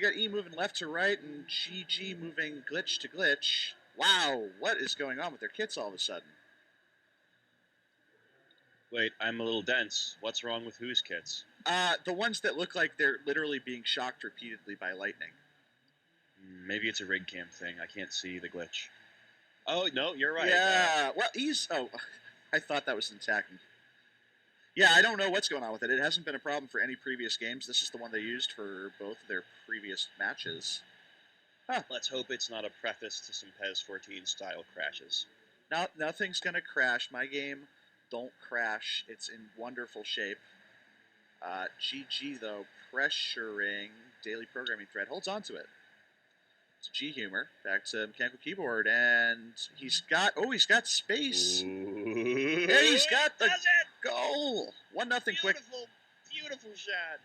got E moving left to right and GG moving glitch to glitch. Wow, what is going on with their kits all of a sudden? Wait, I'm a little dense. What's wrong with whose kits? The ones that look like they're literally being shocked repeatedly by lightning. Maybe it's a rig cam thing. I can't see the glitch. Oh, no, you're right. Yeah, well, I thought that was intact. Yeah, I don't know what's going on with it. It hasn't been a problem for any previous games. This is the one they used for both of their previous matches. Huh. Let's hope it's not a preface to some PES 14 style crashes. Now, nothing's going to crash. My game don't crash. It's in wonderful shape. GG, though, pressuring daily programming thread. Holds on to it. It's G Humor. Back to mechanical keyboard. And he's got space. Ooh. And he's got the goal. 1-0 quick. Beautiful shot.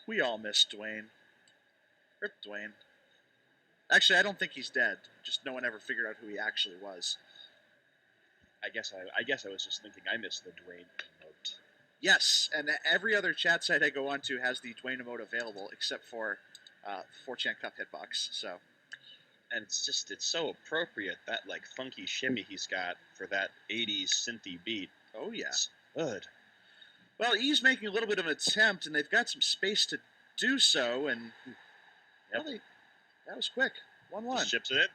We all miss Dwayne. Rip Dwayne. Actually, I don't think he's dead. Just no one ever figured out who he actually was. I guess I was just thinking I miss the Dwayne emote. Yes, and every other chat site I go onto has the Dwayne emote available, except for 4chan Cup Hitbox. So, and it's so appropriate, that like funky shimmy he's got for that 80s synthy beat. Oh yeah, it's good. Well, he's making a little bit of an attempt, and they've got some space to do so. And yep. That was quick. 1-1. Just chips it in.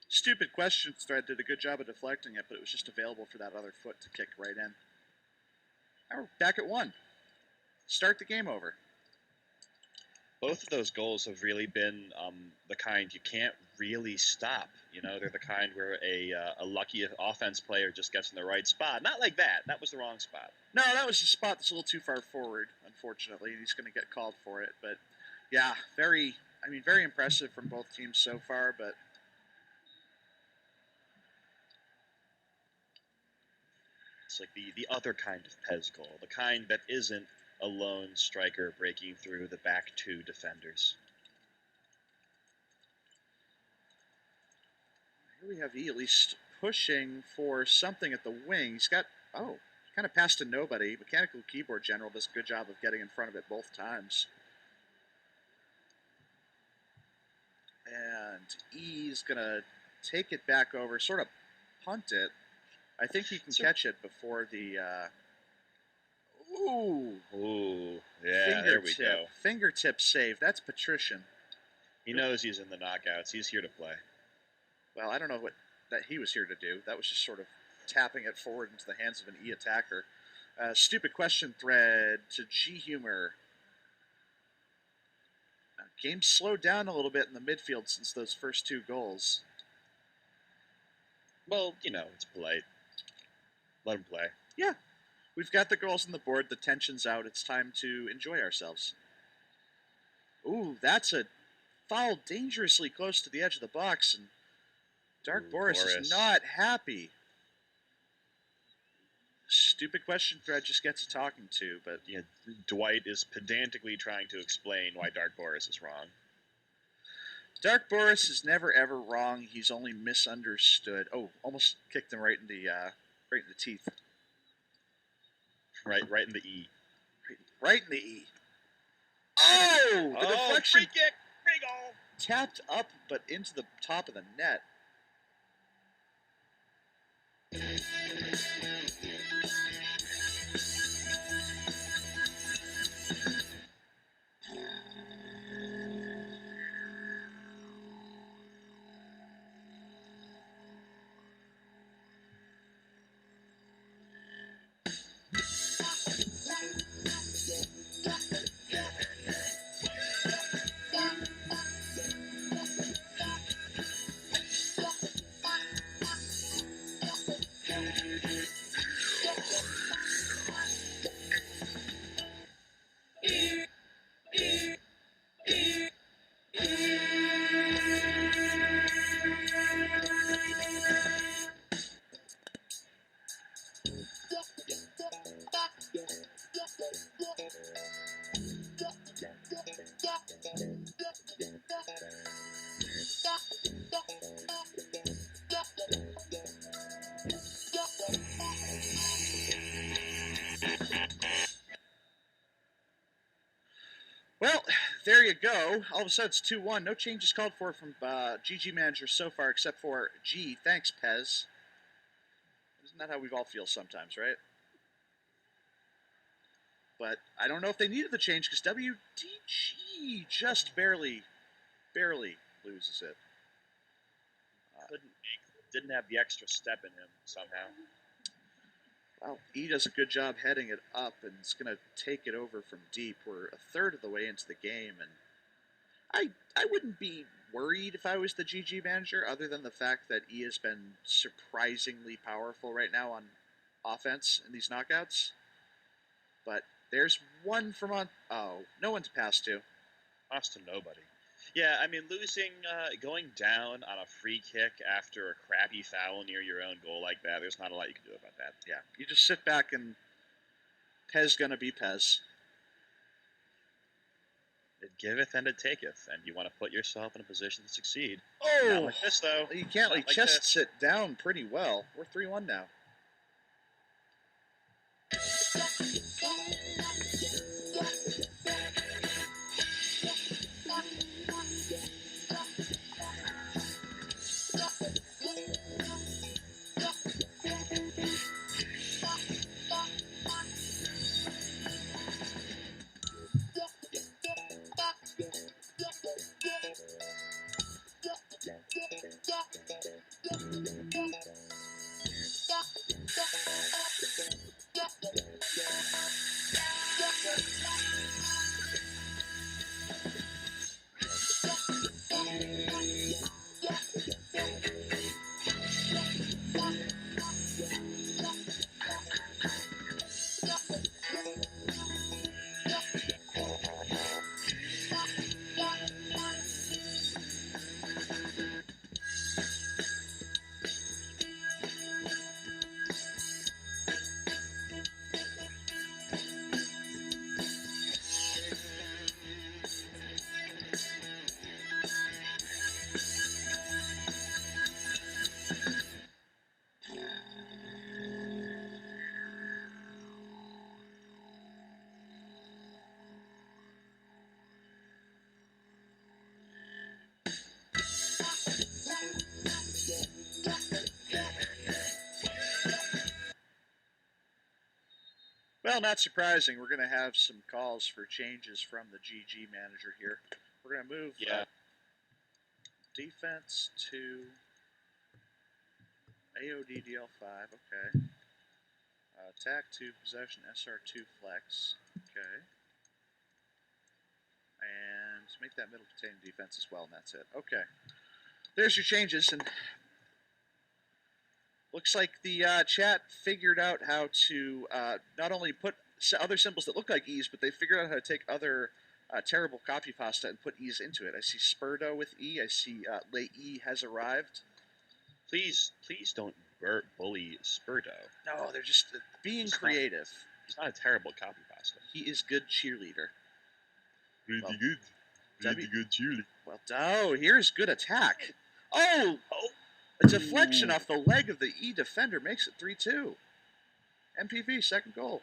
Stupid questions thread did a good job of deflecting it, but it was just available for that other foot to kick right in. Now we're back at 1. Start the game over. Both of those goals have really been the kind you can't really stop. You know, they're the kind where a lucky offense player just gets in the right spot. Not like that. That was the wrong spot. No, that was a spot that's a little too far forward, unfortunately, and he's going to get called for it. But, yeah, very impressive from both teams so far, but... It's like the other kind of Pez goal, the kind that isn't a lone striker breaking through the back two defenders. Here we have E at least pushing for something at the wing. He's got, kind of passed to nobody. Mechanical Keyboard General does a good job of getting in front of it both times. And E's going to take it back over, sort of punt it. I think he can catch it before the... Ooh, yeah, there we go. Fingertip save. That's patrician. He knows he's in the knockouts. He's here to play. Well, I don't know what that he was here to do. That was just sort of tapping it forward into the hands of an E attacker. Stupid question thread to G Humor. Now, game slowed down a little bit in the midfield since those first two goals. Well, it's polite. Let him play. Yeah. We've got the goals on the board. The tension's out. It's time to enjoy ourselves. Ooh, that's a foul dangerously close to the edge of the box, and Dark Boris is not happy. Stupid question thread just gets a talking to, but... Yeah, Dwight is pedantically trying to explain why Dark Boris is wrong. Dark Boris is never ever wrong. He's only misunderstood. Oh, almost kicked him right in the teeth. Right in the E. Right in the E. Oh! The deflection free kick! Free goal! Tapped up, but into the top of the net. Well, there you go. All of a sudden, it's 2-1. No changes called for from GG manager so far, except for G. Thanks, Pez. Isn't that how we all feel sometimes, right? But I don't know if they needed the change because WDG just barely loses it. Didn't have the extra step in him somehow. Well, E does a good job heading it up, and it's going to take it over from deep. We're a third of the way into the game, and I wouldn't be worried if I was the GG manager, other than the fact that E has been surprisingly powerful right now on offense in these knockouts. But there's one from on... Oh, no one to pass to. Pass to nobody. Yeah, I mean, going down on a free kick after a crappy foul near your own goal like that, there's not a lot you can do about that. Yeah, you just sit back and Pez gonna be Pez. It giveth and it taketh, and you want to put yourself in a position to succeed. Oh! Not like this, though. You can't like chest sit down pretty well. We're 3-1 now. Well, not surprising. We're going to have some calls for changes from the GG manager here. We're going to move defense to AOD DL5. Okay. Attack to possession SR2 flex. Okay. And make that middle containing defense as well, and that's it. Okay. There's your changes, and looks like the chat figured out how to not only put other symbols that look like E's, but they figured out how to take other terrible copy pasta and put E's into it. I see Spurdo with E. I see Le E has arrived. Please don't bully Spurdo. No, they're just being creative. He's not a terrible copy pasta. He is good cheerleader. Really good. Really good cheerleader. Well, here's good attack. Oh! A deflection off the leg of the E defender makes it 3-2. MPV, second goal.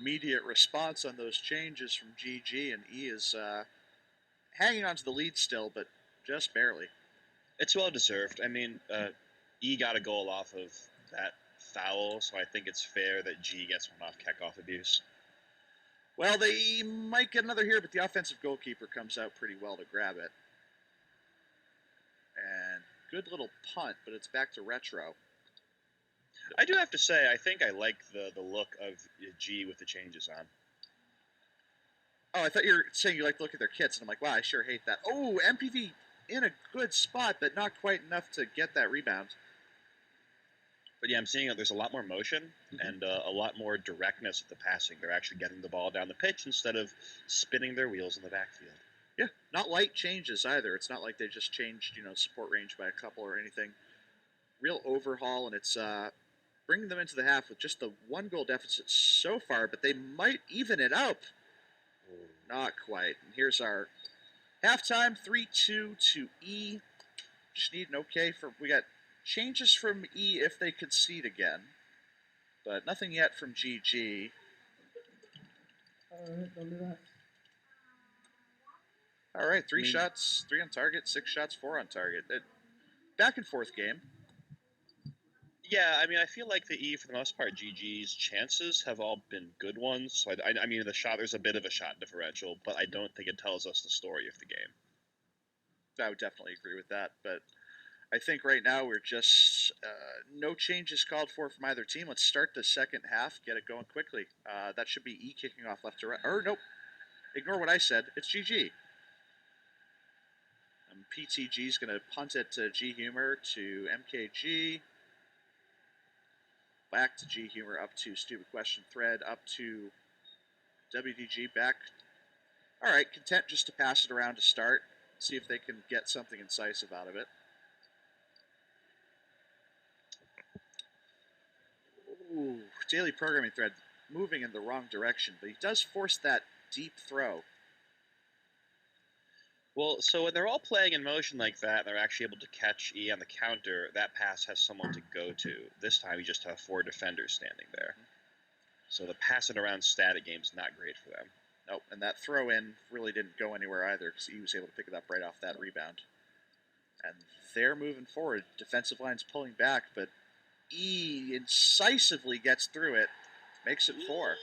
Immediate response on those changes from GG, and E is hanging on to the lead still, but just barely. It's well deserved. I mean, E got a goal off of that foul, so I think it's fair that G gets one off Keckhoff abuse. Well, they might get another here, but the offensive goalkeeper comes out pretty well to grab it. And good little punt, but it's back to retro. I do have to say, I think I like the look of G with the changes on. Oh, I thought you were saying you like to look at their kits, and I'm like, wow, I sure hate that. Oh, MPV in a good spot, but not quite enough to get that rebound. But yeah, I'm seeing that there's a lot more motion and a lot more directness with the passing. They're actually getting the ball down the pitch instead of spinning their wheels in the backfield. Yeah, not light changes either. It's not like they just changed, support range by a couple or anything. Real overhaul, and it's bringing them into the half with just the 1-goal deficit so far, but they might even it up. Not quite. And here's our halftime, 3-2 to E. Just need an okay we got changes from E if they concede again, but nothing yet from GG. Alright, don't do that. Alright, 3 shots, 3 on target, 6 shots, 4 on target. Back and forth game. Yeah, I mean, I feel like the E, for the most part, GG's chances have all been good ones. So, I mean, there's a bit of a shot differential, but I don't think it tells us the story of the game. I would definitely agree with that, but I think right now we're just no changes called for from either team. Let's start the second half, get it going quickly. That should be E kicking off left to right. Or, nope, ignore what I said. It's GG. PTG's going to punt it to G Humor to MKG. Back to G Humor, up to Stupid Question Thread, up to WDG, back. All right, content just to pass it around to start. See if they can get something incisive out of it. Ooh, Daily Programming Thread moving in the wrong direction, but he does force that deep throw. Well, so when they're all playing in motion like that, they're actually able to catch E on the counter. That pass has someone to go to. This time, you just have 4 defenders standing there. So the passing around static game is not great for them. Nope, and that throw in really didn't go anywhere either because E was able to pick it up right off that rebound. And they're moving forward. Defensive line's pulling back, but E incisively gets through it, makes it 4.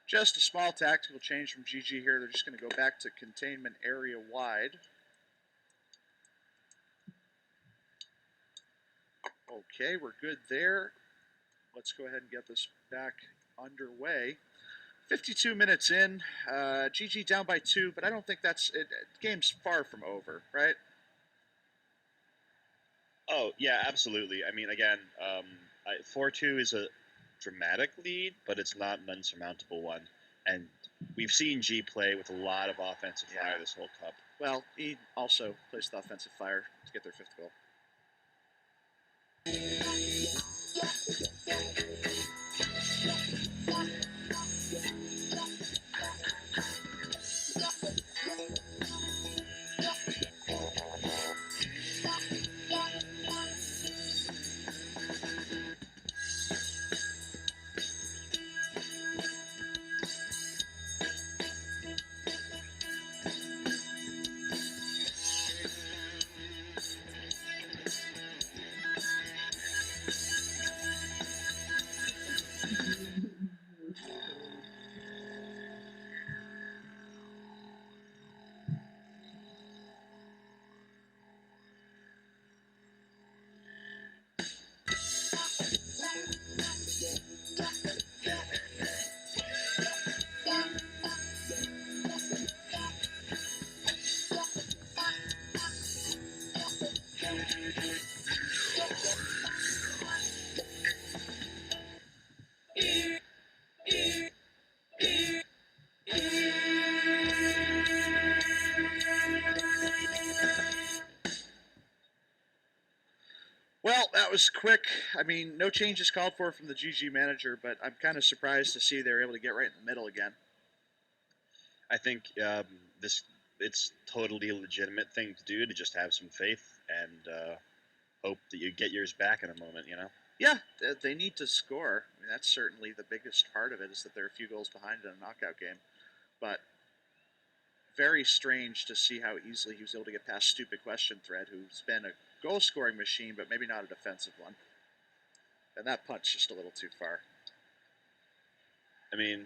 Just a small tactical change from GG here. They're just going to go back to containment area wide. Okay, we're good there. Let's go ahead and get this back underway. 52 minutes in, GG down by 2, but I don't think that's it. Game's far from over, right? Oh yeah, absolutely. I mean, again, 4-2 is a dramatic lead, but it's not an unsurmountable one. And we've seen G play with a lot of offensive fire this whole cup. Well, he also plays the offensive fire to get their 5th goal. Well, that was quick. I mean, no changes called for from the GG manager, but I'm kind of surprised to see they're able to get right in the middle again. I think it's totally a legitimate thing to do, to just have some faith and hope that you get yours back in a moment, you know? Yeah, they need to score. I mean, that's certainly the biggest part of it, is that they're a few goals behind in a knockout game. But very strange to see how easily he was able to get past Stupid Question Thread, who's been a goal-scoring machine, but maybe not a defensive one. And that punch just a little too far. I mean,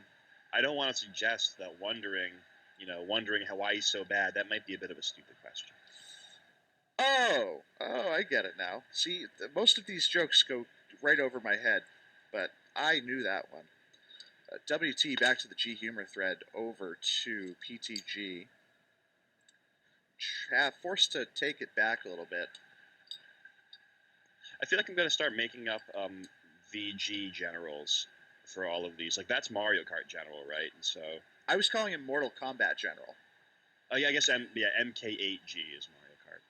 I don't want to suggest that wondering why he's so bad, that might be a bit of a stupid question. Oh, I get it now. See, most of these jokes go right over my head, but I knew that one. WT back to the G humor thread, over to PTG. Forced to take it back a little bit. I feel like I'm going to start making up VG generals for all of these. Like, that's Mario Kart General, right? And so I was calling him Mortal Kombat General. Oh yeah, I guess MK8G is Mario Kart.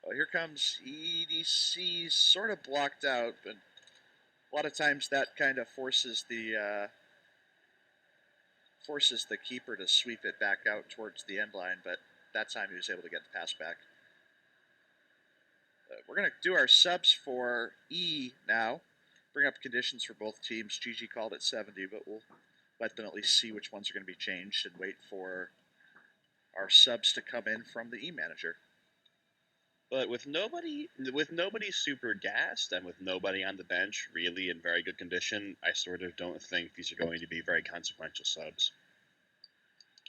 Oh, here comes EDC, sort of blocked out, but a lot of times that kind of forces the keeper to sweep it back out towards the end line, but that time he was able to get the pass back. We're going to do our subs for E now. Bring up conditions for both teams. GG called it 70, but we'll let them at least see which ones are going to be changed and wait for our subs to come in from the E manager. But with nobody super gassed and with nobody on the bench really in very good condition, I sort of don't think these are going to be very consequential subs.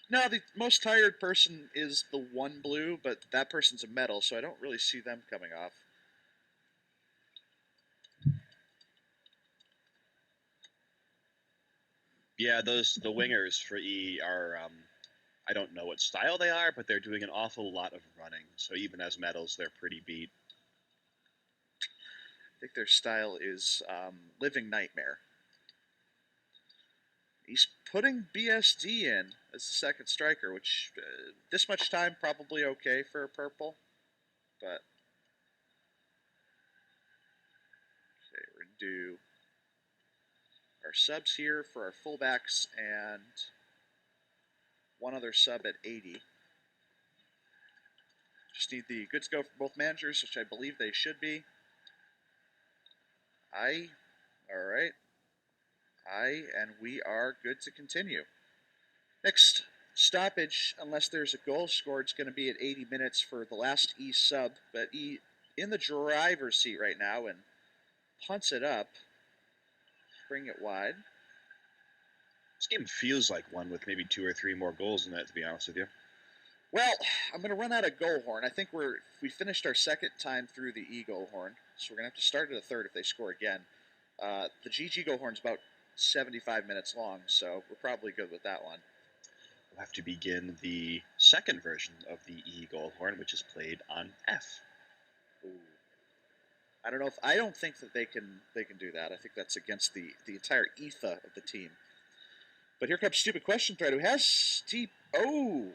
No, the most tired person is the one blue, but that person's a metal, so I don't really see them coming off. Yeah, the wingers for E are I don't know what style they are, but they're doing an awful lot of running. So even as metals, they're pretty beat. I think their style is Living Nightmare. He's putting BSD in as the second striker, which this much time probably okay for a purple, but okay, we're gonna do our subs here for our fullbacks and one other sub at 80. Just need the good to go for both managers, which I believe they should be. All right. And we are good to continue. Next stoppage, unless there's a goal scored, is going to be at 80 minutes for the last E sub, but E in the driver's seat right now and punts it up, bring it wide. This game feels like one with maybe 2 or 3 more goals in that, to be honest with you. Well, I'm going to run out of goal horn. I think we finished our second time through the E goal horn, so we're going to have to start at a third if they score again. The GG goal horn's about 75 minutes long, so we're probably good with that one. We'll have to begin the second version of the E goal horn, which is played on F. Ooh. I don't think that they can do that. I think that's against the entire ethos of the team. But here comes stupid question thread who has daily programming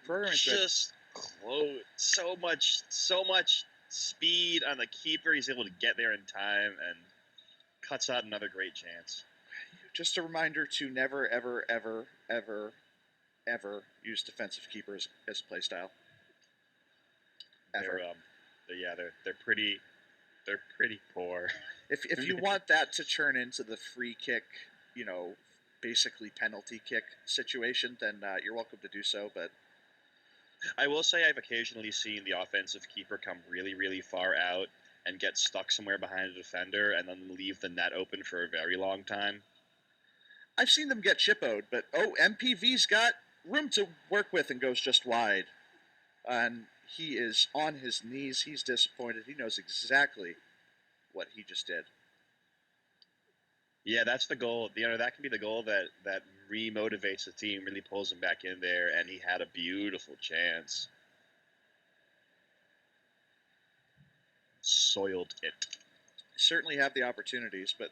thread. Just close. So much speed on the keeper. He's able to get there in time and cuts out another great chance. Just a reminder to never, ever, ever, ever, ever use defensive keepers as a play style. Ever. They're pretty poor. If you want that to turn into the free kick, basically penalty kick situation, then you're welcome to do so. But I will say I've occasionally seen the offensive keeper come really, really far out and get stuck somewhere behind a defender and then leave the net open for a very long time. I've seen them get chippoed, but MPV's got room to work with and goes just wide. And he is on his knees. He's disappointed. He knows exactly what he just did. Yeah, that's the goal. That can be the goal that re-motivates the team, really pulls him back in there, and he had a beautiful chance. Soiled it. Certainly have the opportunities, but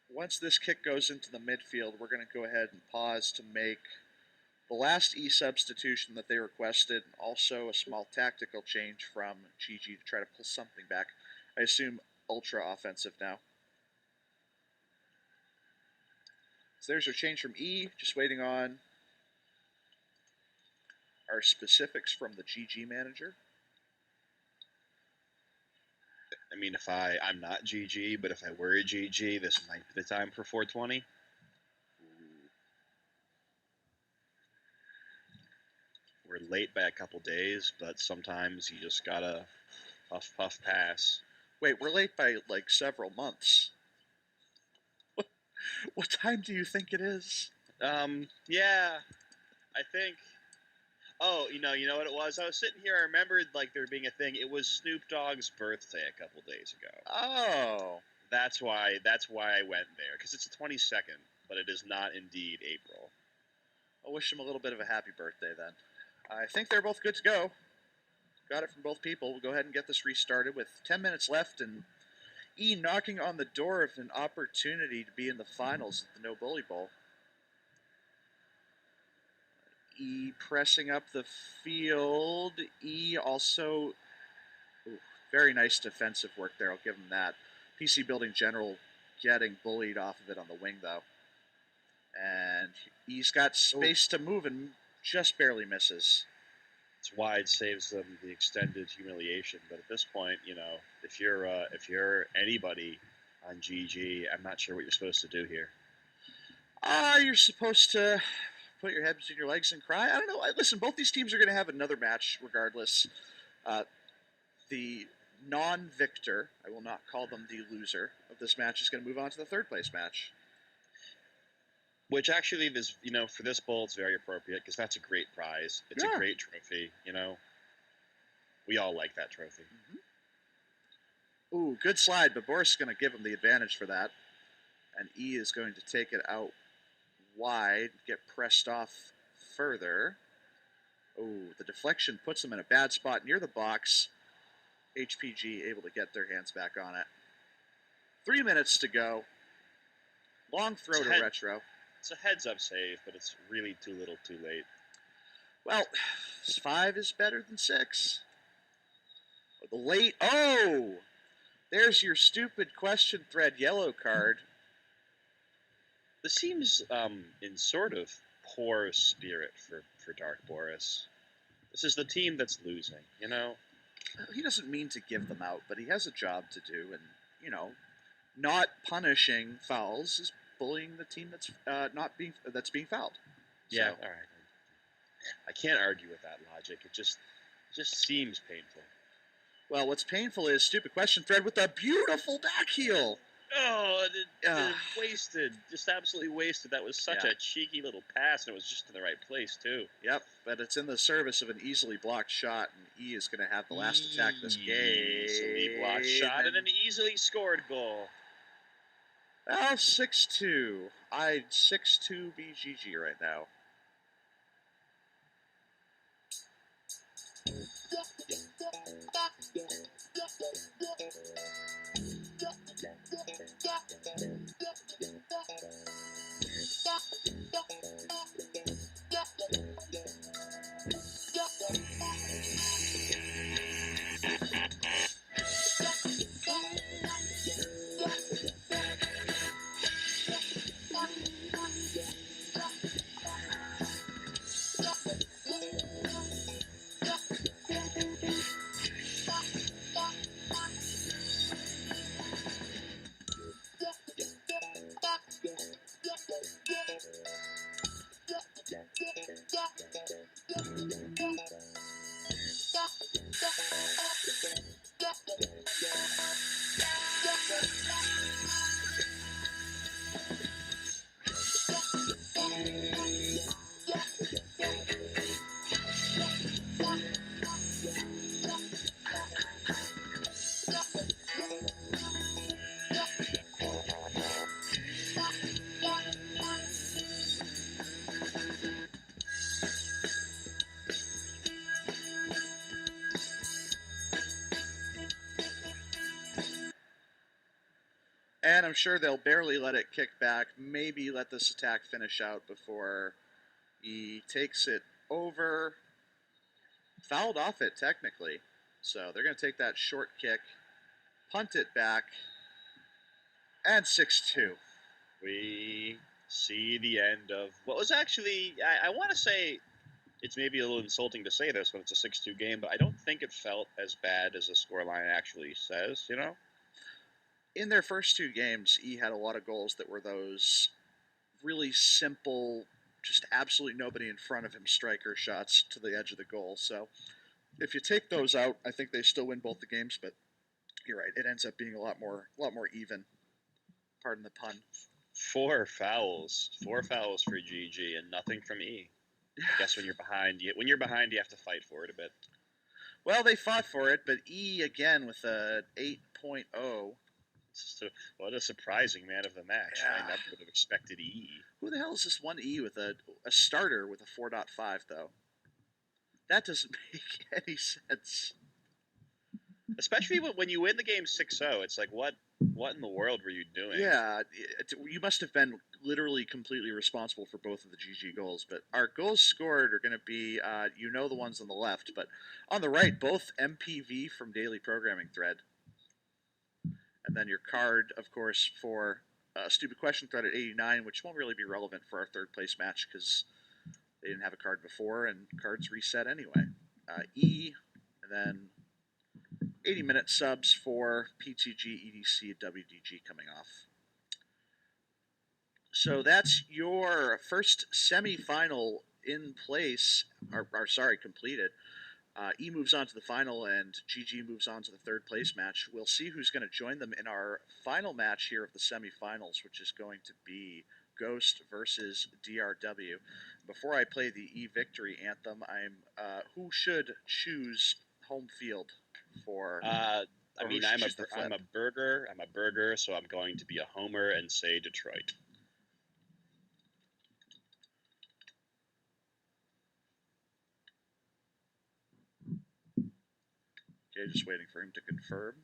once this kick goes into the midfield, we're going to go ahead and pause to make the last E substitution that they requested, and also a small tactical change from GG to try to pull something back. I assume ultra offensive now. So there's our change from E, just waiting on our specifics from the GG manager. I mean, I'm not GG, but if I were a GG, this might be the time for 420. We're late by a couple days, but sometimes you just gotta puff pass. Wait, we're late by like several months. What time do you think it is? Yeah, I think. Oh, you know what it was? I was sitting here. I remembered there being a thing. It was Snoop Dogg's birthday a couple days ago. Oh, that's why I went there, because it's the 22nd, but it is not indeed April. I'll wish him a little bit of a happy birthday then. I think they're both good to go. Got it from both people. We'll go ahead and get this restarted with 10 minutes left and E knocking on the door of an opportunity to be in the finals at the No Bully Bowl. E pressing up the field. E also very nice defensive work there. I'll give him that. PC Building General getting bullied off of it on the wing though. And he's got space to move and just barely misses. It's wide, saves them the extended humiliation. But at this point, if you're anybody on GG, I'm not sure what you're supposed to do here. You're supposed to put your head between your legs and cry. I don't know. Listen, both these teams are going to have another match regardless. The non-victor, I will not call them the loser of this match, is going to move on to the third place match. Which actually, this for this bowl, it's very appropriate because that's a great prize. It's a great trophy. We all like that trophy. Mm-hmm. Ooh, good slide, but Boris is going to give him the advantage for that. And E is going to take it out wide, get pressed off further. Oh, the deflection puts them in a bad spot near the box. HPG able to get their hands back on it. 3 minutes to go. Long throw to Retro. It's a heads-up save, but it's really too little too late. Well, 5 is better than 6. The late... Oh! There's your stupid question thread yellow card. This seems in sort of poor spirit for Dark Boris. This is the team that's losing, He doesn't mean to give them out, but he has a job to do, and, not punishing fouls is bullying the team that's that's being fouled. Yeah, all right. I can't argue with that logic. It just seems painful. Well, what's painful is stupid question thread with a beautiful back heel. Oh, it wasted. Just absolutely wasted. That was such a cheeky little pass, and it was just in the right place, too. Yep, but it's in the service of an easily blocked shot, and E is going to have the last attack of this game. Easily blocked shot and an easily scored goal. Well, 6-2. I'd 6-2 BGG right now. And I'm sure they'll barely let it kick back, maybe let this attack finish out before he takes it over. Fouled off it, technically. So they're going to take that short kick, punt it back, and 6-2. We see the end of what was actually, I want to say, it's maybe a little insulting to say this when it's a 6-2 game, but I don't think it felt as bad as the scoreline actually says, In their first 2 games, E had a lot of goals that were those really simple, just absolutely nobody in front of him striker shots to the edge of the goal. So if you take those out, I think they still win both the games, but you're right, it ends up being a lot more even. Pardon the pun. 4 fouls for GG and nothing from E. I guess when you're behind, you have to fight for it a bit. Well, they fought for it, but E again with a 8.0. What a surprising man of the match. Yeah. I never would have expected E. Who the hell is this one E with a starter with a 4.5, though? That doesn't make any sense. Especially when you win the game 6-0, it's like, what in the world were you doing? Yeah, you must have been literally completely responsible for both of the GG goals. But our goals scored are going to be, the ones on the left. But on the right, both MPV from Daily Programming Thread. And then your card, of course, for Stupid Question Thread at 89, which won't really be relevant for our third place match because they didn't have a card before, and cards reset anyway. E, and then 80-minute subs for PTG, EDC, WDG coming off. So that's your first semifinal in place, or sorry, completed. E moves on to the final, and GG moves on to the third place match. We'll see who's going to join them in our final match here of the semifinals, which is going to be Ghost versus DRW. Before I play the E victory anthem, who should choose home field for? I mean, I'm a burger. I'm a burger, so I'm going to be a homer and say Detroit. Okay, just waiting for him to confirm.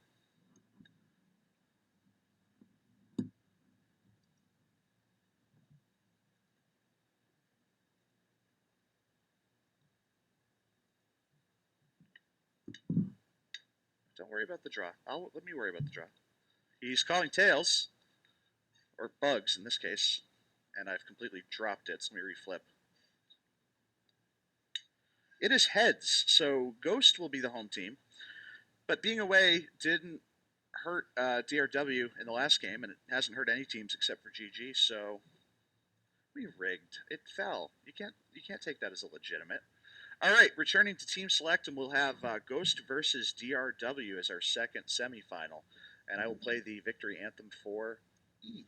Don't worry about the draw. Let me worry about the draw. He's calling tails, or bugs in this case, and I've completely dropped it. So let me reflip. It is heads, so Ghost will be the home team. But being away didn't hurt DRW in the last game, and it hasn't hurt any teams except for GG. So we rigged. It fell. You can't take that as a legitimate. All right, returning to Team Select, and we'll have Ghost versus DRW as our second semifinal, and I will play the victory anthem for E.